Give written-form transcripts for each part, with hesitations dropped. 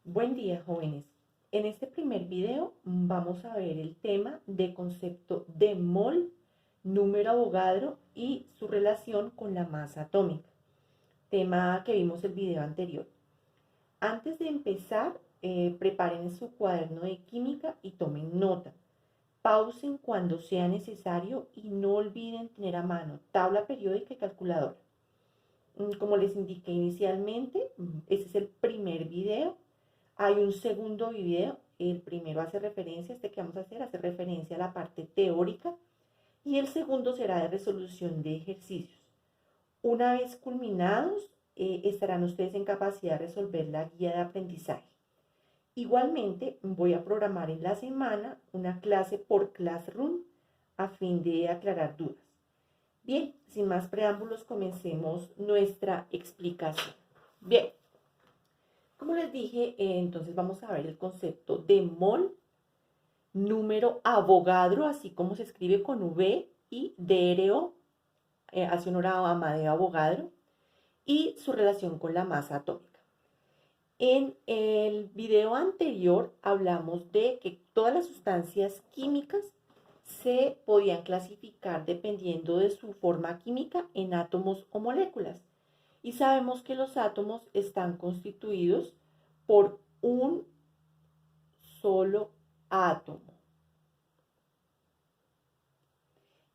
Buen día, jóvenes. En este primer video vamos a ver el tema de concepto de mol, número Avogadro y su relación con la masa atómica, tema que vimos el video anterior. Antes de empezar, preparen su cuaderno de química y tomen nota. Pausen cuando sea necesario y no olviden tener a mano tabla periódica y calculadora. Como les indiqué inicialmente, este es el primer video. Hay un segundo video, el primero hace referencia, este que vamos a hacer, hace referencia a la parte teórica y el segundo será de resolución de ejercicios. Una vez culminados, estarán ustedes en capacidad de resolver la guía de aprendizaje. Igualmente, voy a programar en la semana una clase por Classroom a fin de aclarar dudas. Bien, sin más preámbulos, comencemos nuestra explicación. Bien. Como les dije, entonces vamos a ver el concepto de mol, número Avogadro, así como se escribe con V y DRO, hace honor a Amadeo Avogadro, y su relación con la masa atómica. En el video anterior hablamos de que todas las sustancias químicas se podían clasificar dependiendo de su forma química en átomos o moléculas. Y sabemos que los átomos están constituidos por un solo átomo.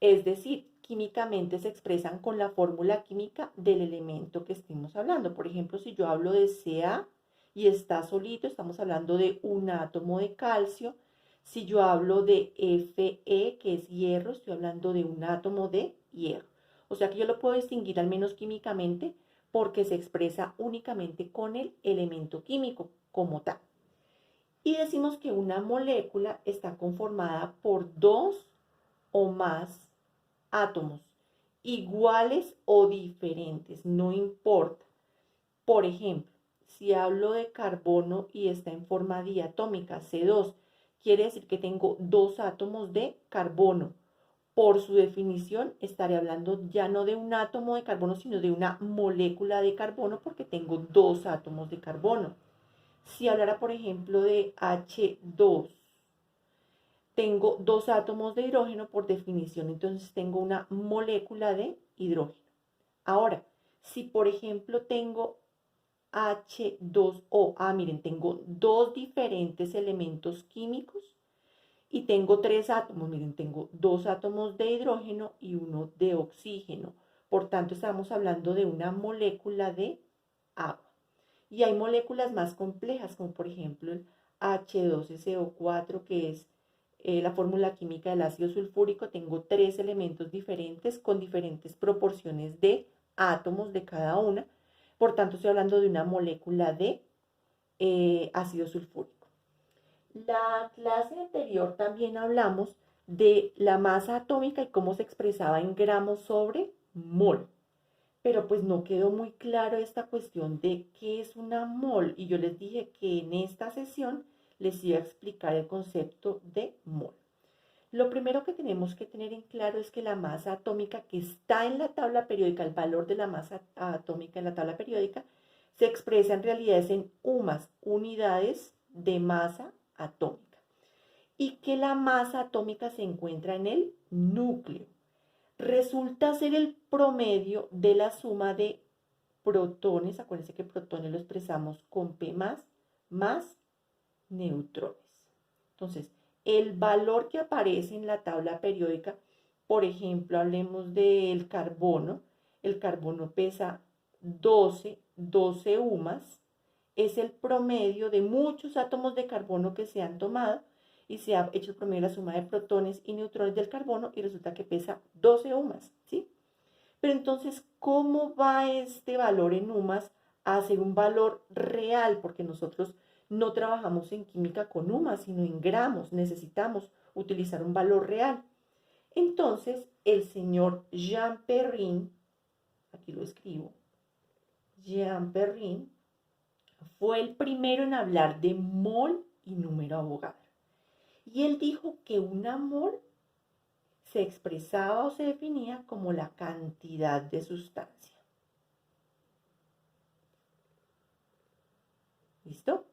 Es decir, químicamente se expresan con la fórmula química del elemento que estemos hablando. Por ejemplo, si yo hablo de Ca y está solito, estamos hablando de un átomo de calcio. Si yo hablo de Fe, que es hierro, estoy hablando de un átomo de hierro. O sea que yo lo puedo distinguir al menos químicamente porque se expresa únicamente con el elemento químico como tal. Y decimos que una molécula está conformada por dos o más átomos, iguales o diferentes, no importa. Por ejemplo, si hablo de carbono y está en forma diatómica, C2, quiere decir que tengo dos átomos de carbono. Por su definición, estaré hablando ya no de un átomo de carbono, sino de una molécula de carbono porque tengo dos átomos de carbono. Si hablara, por ejemplo, de H2, tengo dos átomos de hidrógeno por definición, entonces tengo una molécula de hidrógeno. Ahora, si por ejemplo tengo H2O, miren, tengo dos diferentes elementos químicos y tengo tres átomos, miren, tengo dos átomos de hidrógeno y uno de oxígeno. Por tanto, estamos hablando de una molécula de agua. Y hay moléculas más complejas, como por ejemplo el H2SO4, que es la fórmula química del ácido sulfúrico. Tengo tres elementos diferentes con diferentes proporciones de átomos de cada una. Por tanto, estoy hablando de una molécula de ácido sulfúrico. La clase anterior también hablamos de la masa atómica y cómo se expresaba en gramos sobre mol. Pero pues no quedó muy claro esta cuestión de qué es una mol. Y yo les dije que en esta sesión les iba a explicar el concepto de mol. Lo primero que tenemos que tener en claro es que la masa atómica que está en la tabla periódica, el valor de la masa atómica en la tabla periódica, se expresa en realidad en UMAS, unidades de masa atómica. Y que la masa atómica se encuentra en el núcleo. Resulta ser el promedio de la suma de protones, acuérdense que protones lo expresamos con P más neutrones. Entonces, el valor que aparece en la tabla periódica, por ejemplo, hablemos del carbono, el carbono pesa 12 UMAS, es el promedio de muchos átomos de carbono que se han tomado y se ha hecho el promedio de la suma de protones y neutrones del carbono y resulta que pesa 12 UMAS, ¿sí? Pero entonces, ¿cómo va este valor en UMAS a ser un valor real? Porque nosotros no trabajamos en química con UMAS, sino en gramos. Necesitamos utilizar un valor real. Entonces, el señor Jean Perrin, aquí lo escribo, Jean Perrin, fue el primero en hablar de mol y número Avogadro. Y él dijo que una mol se expresaba o se definía como la cantidad de sustancia. ¿Listo?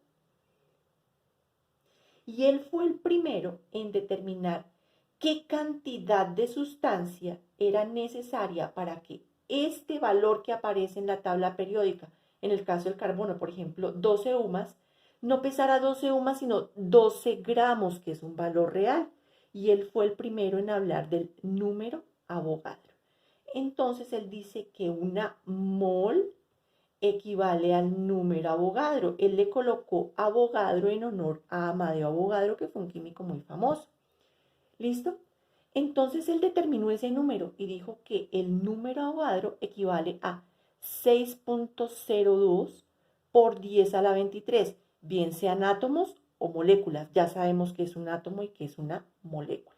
Y él fue el primero en determinar qué cantidad de sustancia era necesaria para que este valor que aparece en la tabla periódica, en el caso del carbono, por ejemplo, 12 UMAS, no pesara 12 UMAS, sino 12 gramos, que es un valor real. Y él fue el primero en hablar del número Avogadro. Entonces él dice que una mol equivale al número Avogadro. Él le colocó Avogadro en honor a Amadeo Avogadro, que fue un químico muy famoso. ¿Listo? Entonces él determinó ese número y dijo que el número Avogadro equivale a 6.02 por 10 a la 23, bien sean átomos o moléculas. Ya sabemos que es un átomo y que es una molécula.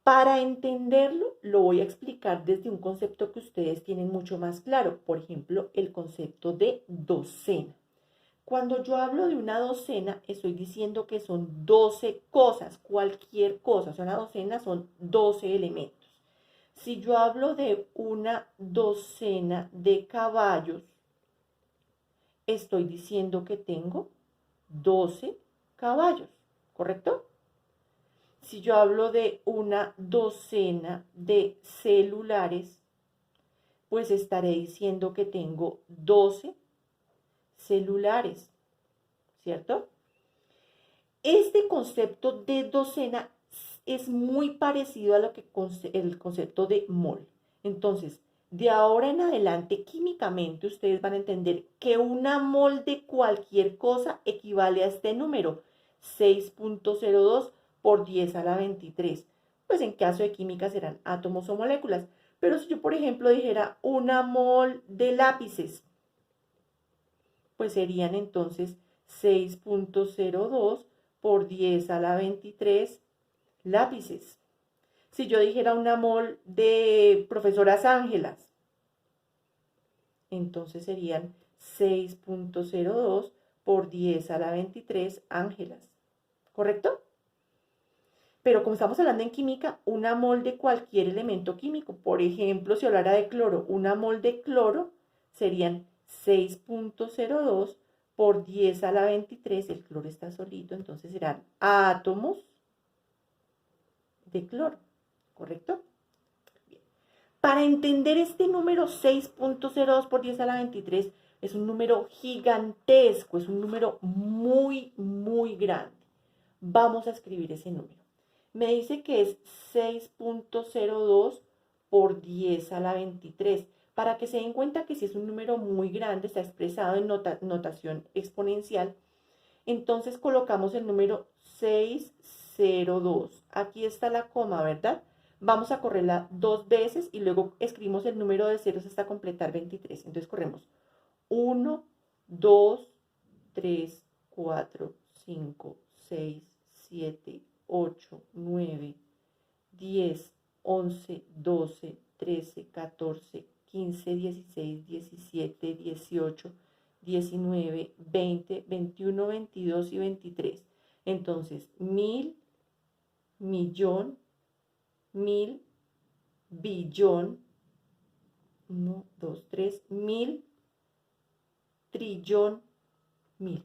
Para entenderlo, lo voy a explicar desde un concepto que ustedes tienen mucho más claro. Por ejemplo, el concepto de docena. Cuando yo hablo de una docena, estoy diciendo que son 12 cosas, cualquier cosa. O sea, una docena son 12 elementos. Si yo hablo de una docena de caballos, estoy diciendo que tengo 12 caballos, ¿correcto? Si yo hablo de una docena de celulares, pues estaré diciendo que tengo 12 celulares, ¿cierto? Este concepto de docena es muy parecido a lo que el concepto de mol. Entonces, de ahora en adelante, químicamente, ustedes van a entender que una mol de cualquier cosa equivale a este número, 6.02 por 10 a la 23. Pues en caso de química serán átomos o moléculas. Pero si yo, por ejemplo, dijera una mol de lápices, pues serían entonces 6.02 por 10 a la 23 lápices. Si yo dijera una mol de profesoras Ángelas, entonces serían 6.02 por 10 a la 23 Ángelas. ¿Correcto? Pero como estamos hablando en química, una mol de cualquier elemento químico, por ejemplo, si hablara de cloro, una mol de cloro serían 6.02 por 10 a la 23, el cloro está solito, entonces serán átomos de cloro, ¿correcto? Bien. Para entender este número 6.02 por 10 a la 23, es un número gigantesco, es un número muy, muy grande. Vamos a escribir ese número. Me dice que es 6.02 por 10 a la 23. Para que se den cuenta que si es un número muy grande, está expresado en notación exponencial, entonces colocamos el número 602. Aquí está la coma, ¿verdad? Vamos a correrla 2 veces y luego escribimos el número de ceros hasta completar 23. Entonces corremos 1, 2, 3, 4, 5, 6, 7, 8, 9, 10, 11, 12, 13, 14, 15, 16, 17, 18, 19, 20, 21, 22 y 23. Entonces, 1000, millón, 1000, billón, 1, 2, 3, 1000, trillón, 1000.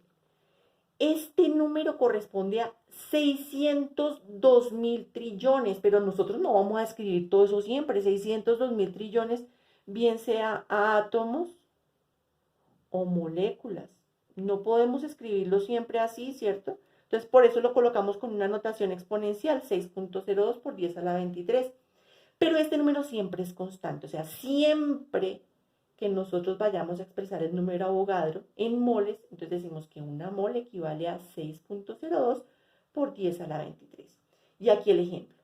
Este número corresponde a 602.000 trillones, pero nosotros no vamos a escribir todo eso siempre. 602.000 trillones, bien sea átomos o moléculas. No podemos escribirlo siempre así, ¿cierto? Entonces, por eso lo colocamos con una notación exponencial, 6.02 por 10 a la 23. Pero este número siempre es constante, o sea, siempre que nosotros vayamos a expresar el número Avogadro en moles, entonces decimos que una mol equivale a 6.02 por 10 a la 23. Y aquí el ejemplo.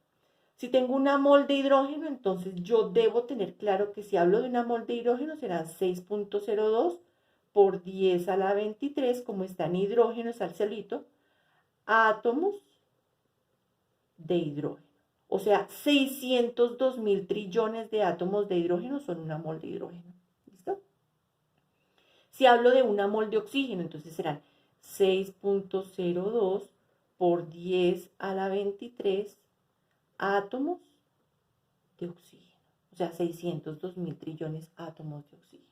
Si tengo una mol de hidrógeno, entonces yo debo tener claro que si hablo de una mol de hidrógeno serán 6.02 por 10 a la 23, como está en hidrógeno, está el celito, átomos de hidrógeno. O sea, 602.000 trillones de átomos de hidrógeno son una mol de hidrógeno. ¿Listo? Si hablo de una mol de oxígeno, entonces serán 6.02 por 10 a la 23 átomos de oxígeno. O sea, 602.000 trillones átomos de oxígeno.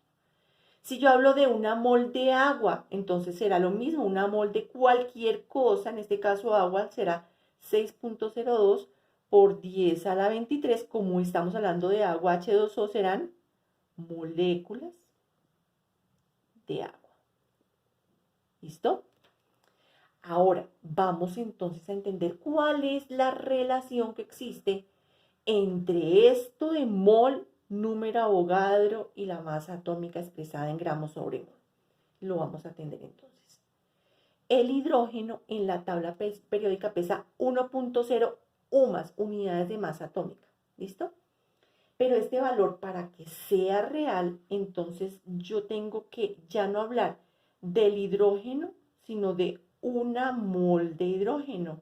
Si yo hablo de una mol de agua, entonces será lo mismo, una mol de cualquier cosa, en este caso agua, será 6.02 por 10 a la 23, como estamos hablando de agua H2O, serán moléculas de agua. ¿Listo? Ahora, vamos entonces a entender cuál es la relación que existe entre esto de mol, número Avogadro y la masa atómica expresada en gramos sobre mol. Lo vamos a atender entonces. El hidrógeno en la tabla periódica pesa 1.0 UMAS, unidades de masa atómica. ¿Listo? Pero este valor, para que sea real, entonces yo tengo que ya no hablar del hidrógeno, sino de una mol de hidrógeno.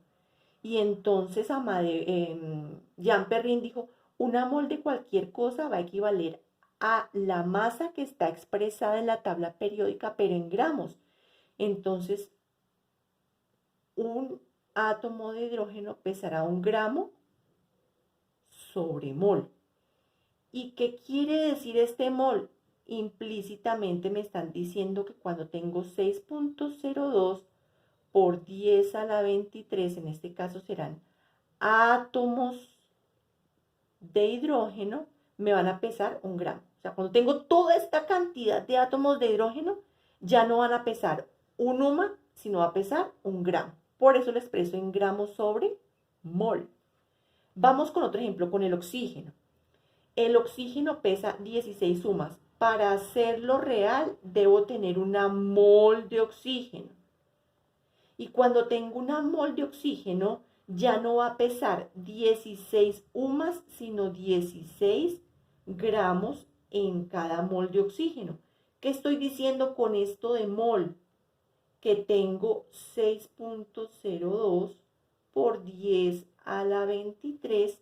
Y entonces Jean Perrin dijo, una mol de cualquier cosa va a equivaler a la masa que está expresada en la tabla periódica, pero en gramos. Entonces, un átomo de hidrógeno pesará 1 gramo sobre mol. ¿Y qué quiere decir este mol? Implícitamente me están diciendo que cuando tengo 6.02 por 10 a la 23, en este caso serán átomos de hidrógeno, me van a pesar 1 gramo. O sea, cuando tengo toda esta cantidad de átomos de hidrógeno, ya no van a pesar 1 UMA, sino va a pesar 1 gramo. Por eso lo expreso en gramos sobre mol. Vamos con otro ejemplo, con el oxígeno. El oxígeno pesa 16 UMAS. Para hacerlo real, debo tener una mol de oxígeno. Y cuando tengo una mol de oxígeno, ya no va a pesar 16 UMAS, sino 16 gramos en cada mol de oxígeno. ¿Qué estoy diciendo con esto de mol? Que tengo 6.02 por 10 a la 23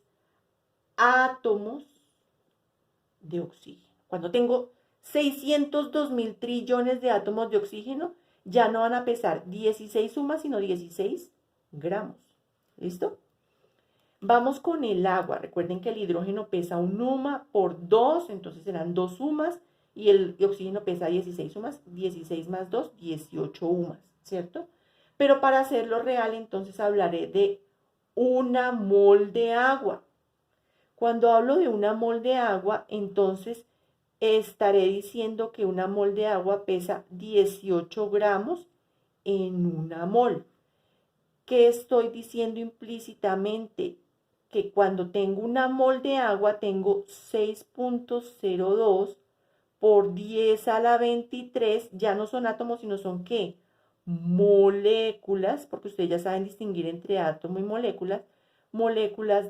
átomos de oxígeno. Cuando tengo 602.000 trillones de átomos de oxígeno, ya no van a pesar 16 UMAS, sino 16 gramos. ¿Listo? Vamos con el agua. Recuerden que el hidrógeno pesa 1 UMA por 2, entonces serán 2 UMAS, y el oxígeno pesa 16 UMAS, 16 más 2, 18 UMAS, ¿cierto? Pero para hacerlo real, entonces hablaré de una mol de agua. Cuando hablo de una mol de agua, entonces estaré diciendo que una mol de agua pesa 18 gramos en una mol. ¿Qué estoy diciendo implícitamente? Que cuando tengo una mol de agua tengo 6.02 por 10 a la 23, ya no son átomos, sino son ¿qué? Moléculas, porque ustedes ya saben distinguir entre átomo y moléculas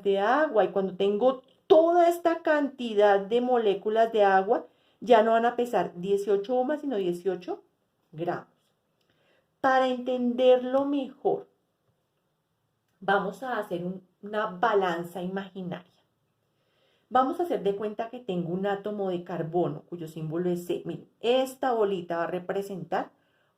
de agua. Y cuando tengo toda esta cantidad de moléculas de agua, ya no van a pesar 18 UMAS, sino 18 gramos. Para entenderlo mejor, vamos a hacer una balanza imaginaria. Vamos a hacer de cuenta que tengo un átomo de carbono, cuyo símbolo es C. Miren, esta bolita va a representar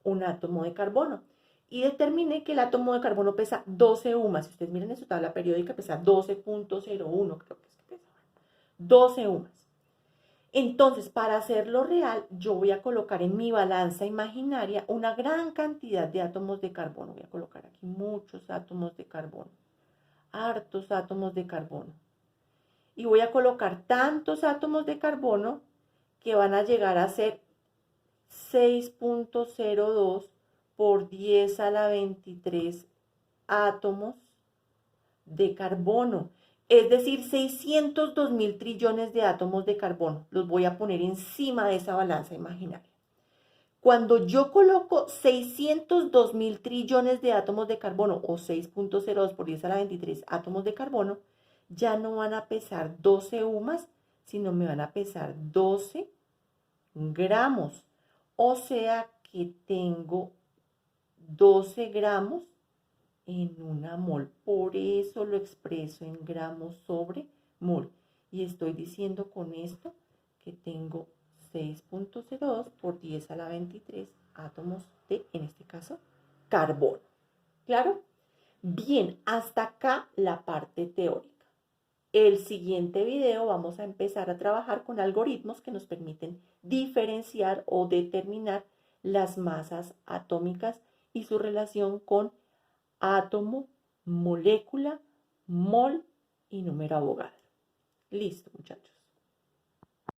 un átomo de carbono. Y determiné que el átomo de carbono pesa 12 UMAS. Si ustedes miren en su tabla periódica, pesa 12.01, creo que es que pesa. 12 UMAS. Entonces, para hacerlo real, yo voy a colocar en mi balanza imaginaria una gran cantidad de átomos de carbono. Voy a colocar aquí muchos átomos de carbono. Hartos átomos de carbono. Y voy a colocar tantos átomos de carbono que van a llegar a ser 6.02 por 10 a la 23 átomos de carbono. Es decir, 602.000 trillones de átomos de carbono. Los voy a poner encima de esa balanza imaginaria. Cuando yo coloco 602.000 trillones de átomos de carbono, o 6.02 por 10 a la 23 átomos de carbono, ya no van a pesar 12 UMAS, sino me van a pesar 12 gramos. O sea que tengo 12 gramos en una mol. Por eso lo expreso en gramos sobre mol. Y estoy diciendo con esto que tengo 6.02 por 10 a la 23 átomos de, en este caso, carbono. ¿Claro? Bien, hasta acá la parte teórica. el siguiente video vamos a empezar a trabajar con algoritmos que nos permiten diferenciar o determinar las masas atómicas y su relación con átomo, molécula, mol y número Avogadro. Listo, muchachos.